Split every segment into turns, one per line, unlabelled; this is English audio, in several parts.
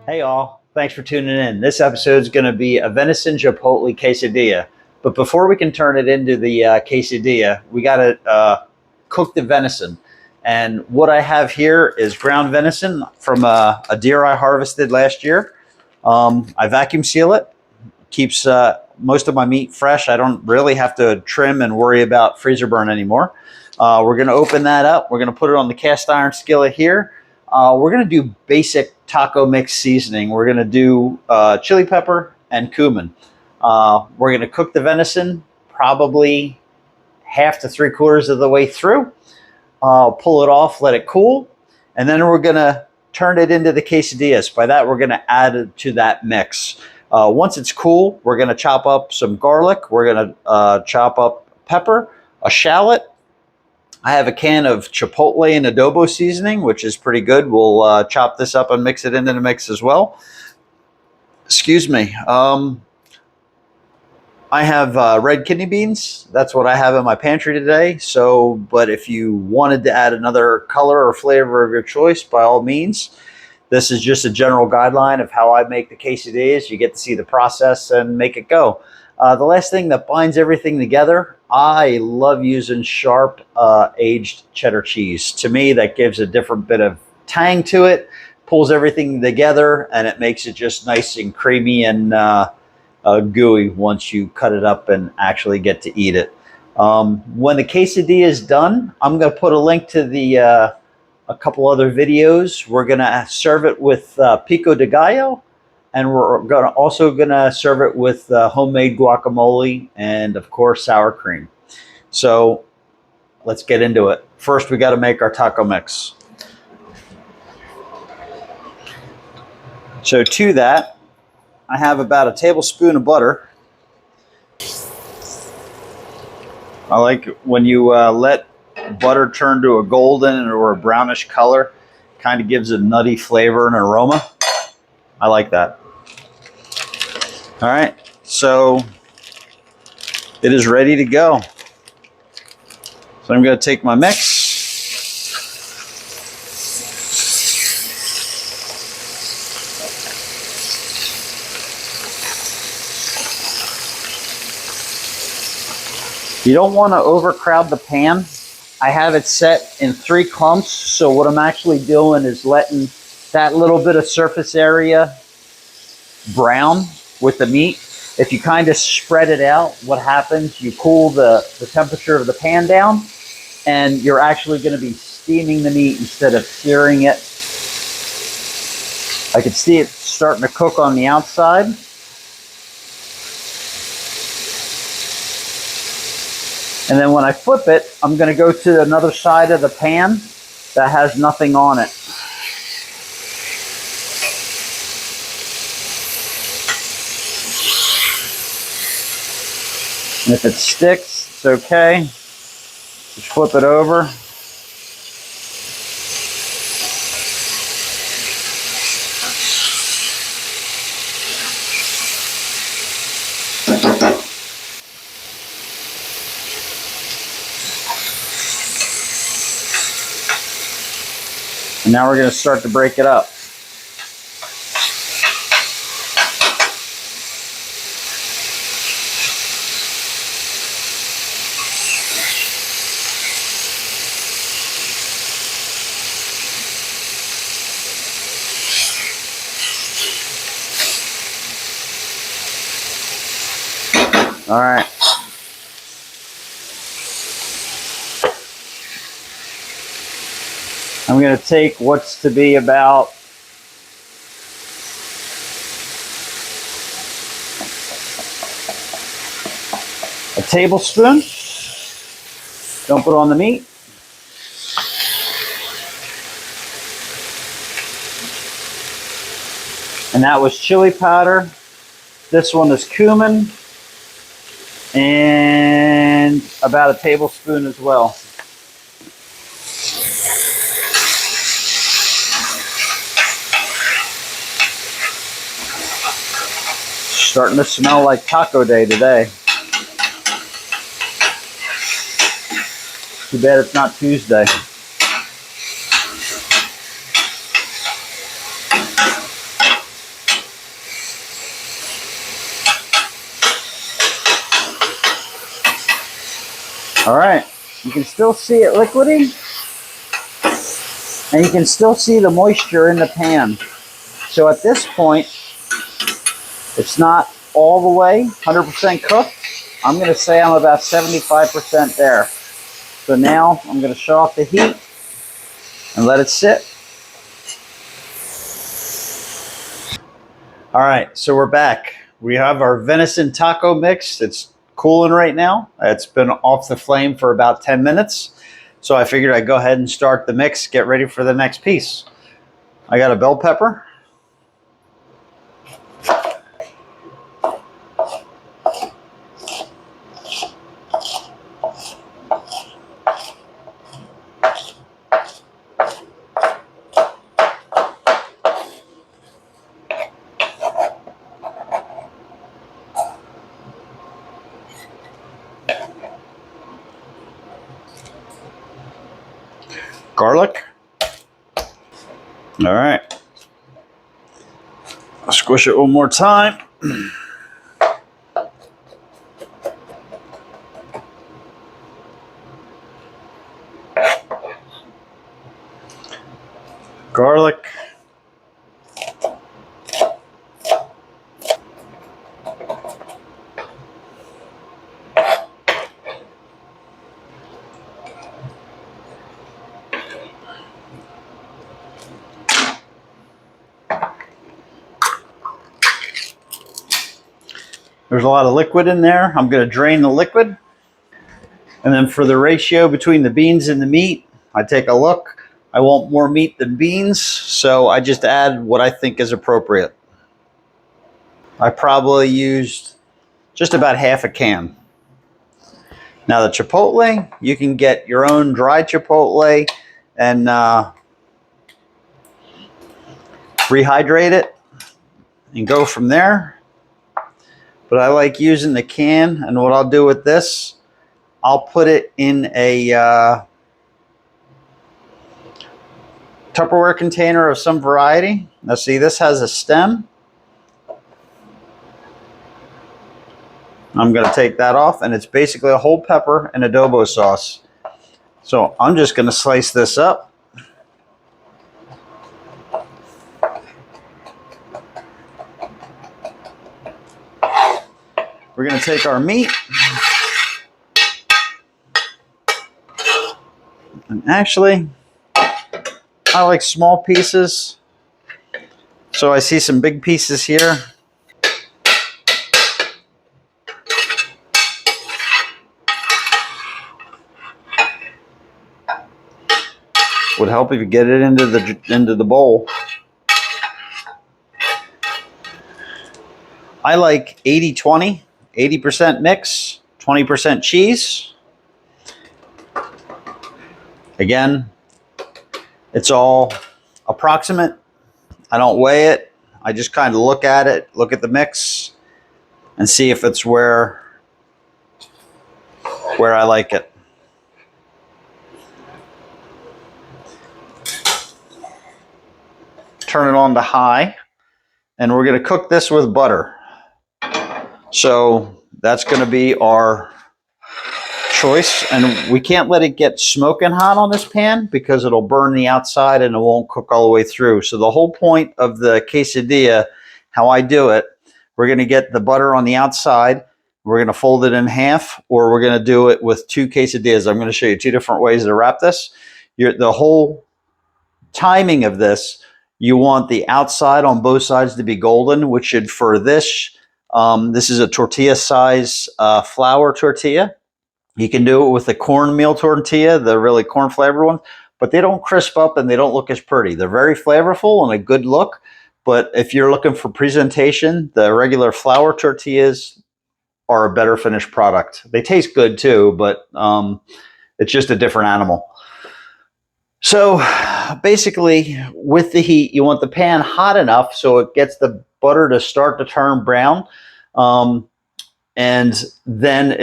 Hey all, thanks for tuning in. This episode is going to be a venison chipotle quesadilla. But before we can turn it into the quesadilla, we got to cook the venison. And what I have here is ground venison from a deer I harvested last year. I vacuum seal it, keeps most of my meat fresh. I don't really have to trim and worry about freezer burn anymore. We're going to open that up. We're going to put it on the cast iron skillet here. We're going to do basic taco mix seasoning. We're going to do chili pepper and cumin. We're going to cook the venison probably half to 3/4 of the way through. Pull it off, let it cool, and then we're going to turn it into the quesadillas. By that, we're going to add it to that mix. Once it's cool, we're going to chop up some garlic. We're going to chop up pepper, a shallot. I have a can of Chipotle and adobo seasoning, which is pretty good. We'll chop this up and mix it into the mix as well. Excuse me. I have red kidney beans. That's what I have in my pantry today. So, but if you wanted to add another color or flavor of your choice, by all means. This is just a general guideline of how I make the quesadillas. You get to see the process and make it go. The last thing that binds everything together, I love using sharp aged cheddar cheese. To me, that gives a different bit of tang to it, pulls everything together, and it makes it just nice and creamy and gooey once you cut it up and actually get to eat it. When the quesadilla is done, I'm going to put a link to a couple other videos. We're going to serve it with Pico De Gallo. And we're also going to serve it with homemade guacamole and, of course, sour cream. So let's get into it. First, we got to make our taco mix. So to that, I have about a tablespoon of butter. I like when you let butter turn to a golden or a brownish color. Kind of gives a nutty flavor and aroma. I like that. All right, so it is ready to go. So I'm going to take my mix. You don't want to overcrowd the pan. I have it set in 3 clumps, so what I'm actually doing is letting that little bit of surface area brown with the meat. If you kind of spread it out, what happens, you cool the temperature of the pan down, and you're actually going to be steaming the meat instead of searing it. I can see it starting to cook on the outside. And then when I flip it, I'm going to go to another side of the pan that has nothing on it. And if it sticks, it's okay. Just flip it over. And now we're going to start to break it up. All right. I'm going to take what's to be about a tablespoon. Dump it on the meat. And that was chili powder. This one is cumin. And about a tablespoon as well. Starting to smell like taco day today. Too bad it's not Tuesday. All right, you can still see it liquidy, and you can still see the moisture in the pan. So at this point, it's not all the way 100% cooked. I'm going to say I'm about 75% there. So now I'm going to shut off the heat and let it sit. All right, so we're back. We have our venison taco mix. It's cooling right now. It's been off the flame for about 10 minutes. So I figured I'd go ahead and start the mix, get ready for the next piece. I got a bell pepper. Garlic. All right. I'll squish it one more time. Garlic. There's a lot of liquid in there. I'm going to drain the liquid. And then for the ratio between the beans and the meat, I take a look. I want more meat than beans, so I just add what I think is appropriate. I probably used just about half a can. Now the chipotle, you can get your own dry chipotle and rehydrate it and go from there. But I like using the can, and what I'll do with this, I'll put it in a Tupperware container of some variety. Now see, this has a stem. I'm going to take that off, and it's basically a whole pepper and adobo sauce. So I'm just going to slice this up. We're going to take our meat. And actually, I like small pieces. So I see some big pieces here. Would help if you get it into the bowl. I like 80-20, 80% mix, 20% cheese. Again, it's all approximate. I don't weigh it. I just kind of look at it, look at the mix, and see if it's where I like it. Turn it on to high, and we're going to cook this with butter. So that's going to be our choice, and we can't let it get smoking hot on this pan because it'll burn the outside and it won't cook all the way through. So the whole point of the quesadilla, how I do it, we're going to get the butter on the outside, we're going to fold it in half, or we're going to do it with two quesadillas. I'm going to show you two different ways to wrap this. The whole timing of this, you want the outside on both sides to be golden, which should, for this, this is a tortilla size flour tortilla. You can do it with the cornmeal tortilla, the really corn flavored ones, but they don't crisp up and they don't look as pretty. They're very flavorful and a good look, but if you're looking for presentation, the regular flour tortillas are a better finished product. They taste good too, but it's just a different animal. So basically, with the heat, you want the pan hot enough so it gets the butter to start to turn brown. And then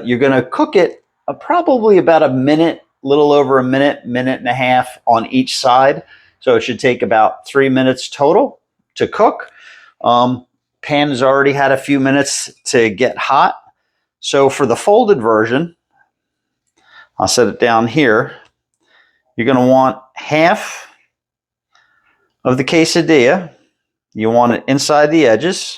you're gonna cook it probably about a minute, a little over a minute, minute and a half on each side. So it should take about 3 minutes total to cook. Pan has already had a few minutes to get hot. So for the folded version, I'll set it down here. You're going to want half of the quesadilla. You want it inside the edges.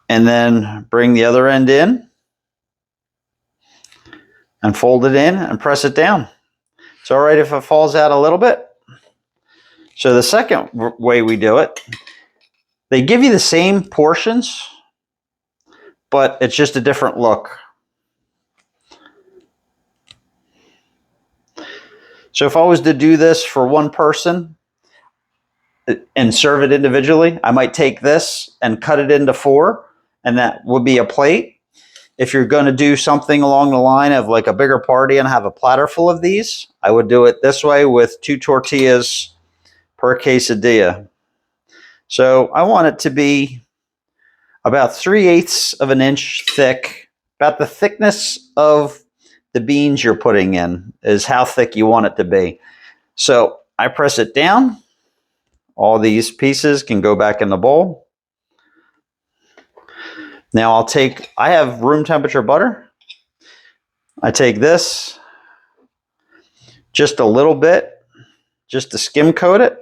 And then bring the other end in and fold it in and press it down. It's all right if it falls out a little bit. So the second way we do it, they give you the same portions, but it's just a different look. So if I was to do this for one person and serve it individually, I might take this and cut it into 4, and that would be a plate. If you're going to do something along the line of like a bigger party and have a platter full of these, I would do it this way with 2 tortillas per quesadilla. So I want it to be about 3/8 of an inch thick. About the thickness of the beans you're putting in is how thick you want it to be. So I press it down. All these pieces can go back in the bowl. Now I have room temperature butter. I take this, just a little bit, just to skim coat it.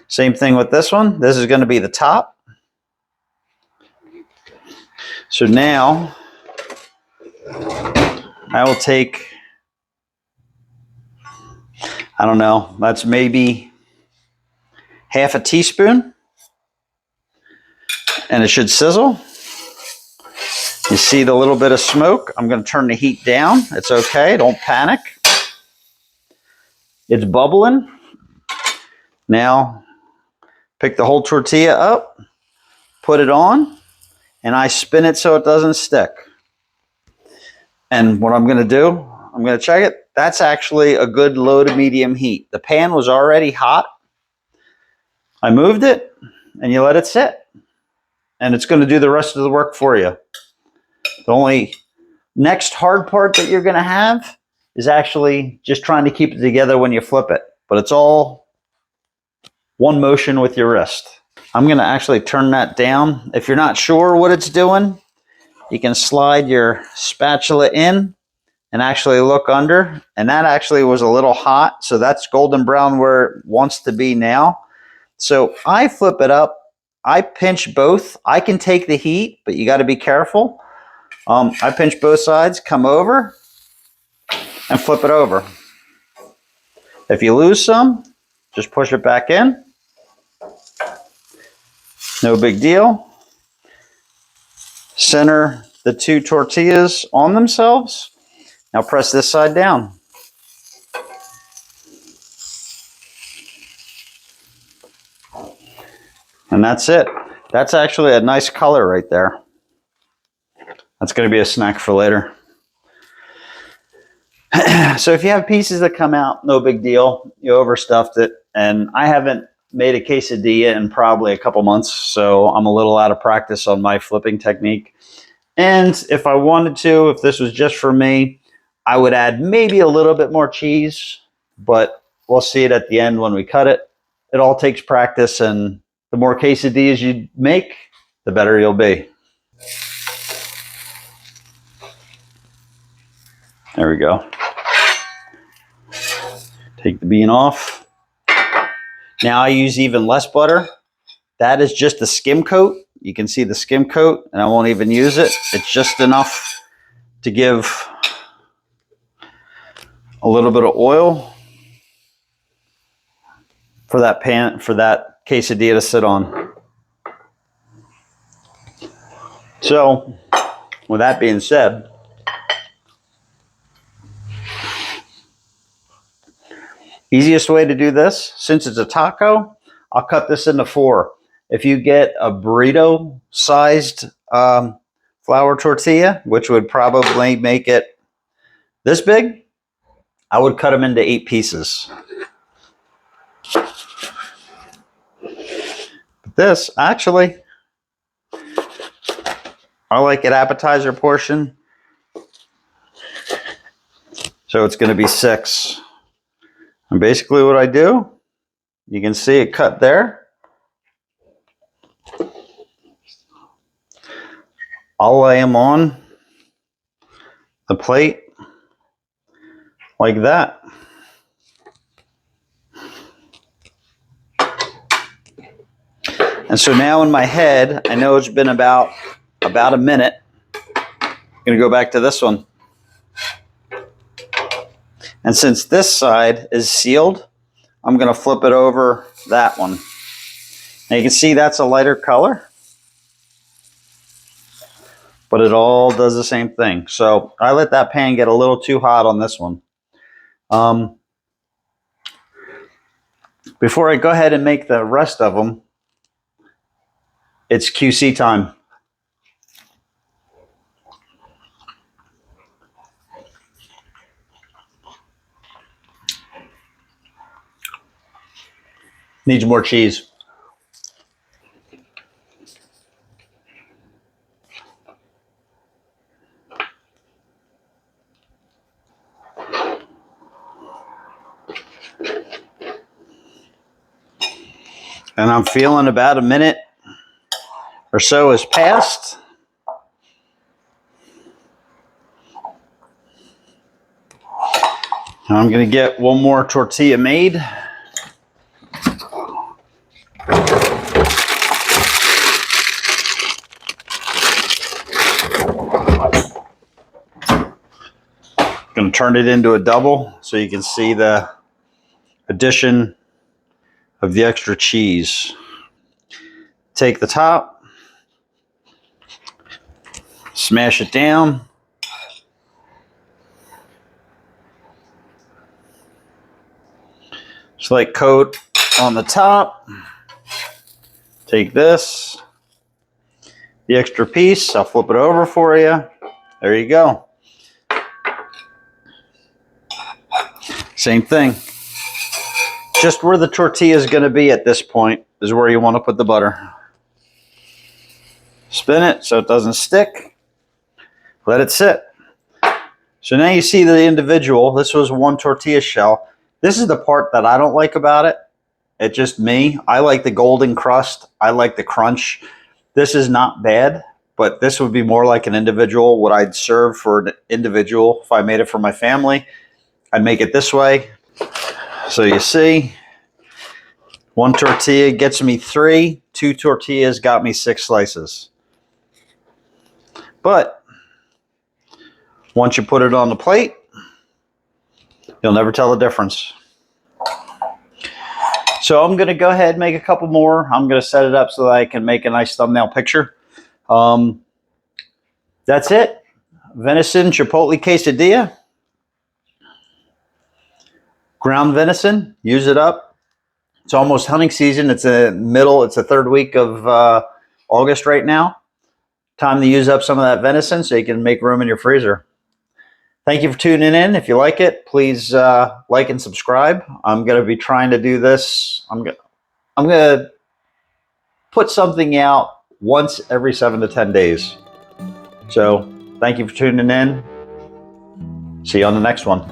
Same thing with this one. This is going to be the top. So now I will take, I don't know, that's maybe half a teaspoon, and it should sizzle. You see the little bit of smoke? I'm going to turn the heat down. It's okay. Don't panic. It's bubbling. Now, pick the whole tortilla up, put it on, and I spin it so it doesn't stick. And what I'm going to do, I'm going to check it. That's actually a good low to medium heat. The pan was already hot. I moved it, and you let it sit. And it's going to do the rest of the work for you. The only next hard part that you're going to have is actually just trying to keep it together when you flip it. But it's all one motion with your wrist. I'm going to actually turn that down. If you're not sure what it's doing, you can slide your spatula in and actually look under. And that actually was a little hot. So that's golden brown where it wants to be now. So I flip it up. I pinch both. I can take the heat, but you got to be careful. I pinch both sides, come over, and flip it over. If you lose some, just push it back in. No big deal. Center the 2 tortillas on themselves. Now press this side down. And that's it. That's actually a nice color right there. That's going to be a snack for later. So if you have pieces that come out, no big deal. You overstuffed it. And I haven't made a quesadilla in probably a couple months, so I'm a little out of practice on my flipping technique. And if I wanted to, if this was just for me, I would add maybe a little bit more cheese, but we'll see it at the end when we cut it. It all takes practice, and the more quesadillas you make, the better you'll be. There we go. Take the bean off. Now I use even less butter. That is just the skim coat. You can see the skim coat, and I won't even use it. It's just enough to give a little bit of oil for that pan, for that quesadilla to sit on. So, with that being said, easiest way to do this, since it's a taco, I'll cut this into 4. If you get a burrito-sized flour tortilla, which would probably make it this big, I would cut them into 8 pieces. This, actually, I like it appetizer portion, so it's going to be 6. And basically what I do, you can see it cut there. I'll lay them on the plate like that. And so now in my head, I know it's been about a minute. I'm gonna go back to this one. And since this side is sealed, I'm gonna flip it over that one. Now you can see that's a lighter color, but it all does the same thing. So I let that pan get a little too hot on this one. Before I go ahead and make the rest of them, it's QC time. Needs more cheese. And I'm feeling about a minute or so has passed. I'm going to get one more tortilla made. Going to turn it into a double so you can see the addition of the extra cheese. Take the top, smash it down. Slight coat on the top. Take this, the extra piece, I'll flip it over for you. There you go. Same thing. Just where the tortilla is going to be at this point is where you want to put the butter. Spin it so it doesn't stick. Let it sit. So now you see the individual. This was one tortilla shell. This is the part that I don't like about it. It's just me. I like the golden crust. I like the crunch. This is not bad, but this would be more like an individual. What I'd serve for an individual if I made it for my family. I'd make it this way. So you see, one tortilla gets me 3, 2 tortillas got me 6 slices. But once you put it on the plate, you'll never tell the difference. So I'm going to go ahead and make a couple more. I'm going to set it up so that I can make a nice thumbnail picture. That's it. Venison Chipotle Quesadilla. Ground venison, use it up. It's almost hunting season. It's the third week of August right now. Time to use up some of that venison so you can make room in your freezer. Thank you for tuning in. If you like it, please like and subscribe. I'm going to be trying to do this. I'm going to put something out once every 7 to 10 days. So thank you for tuning in. See you on the next one.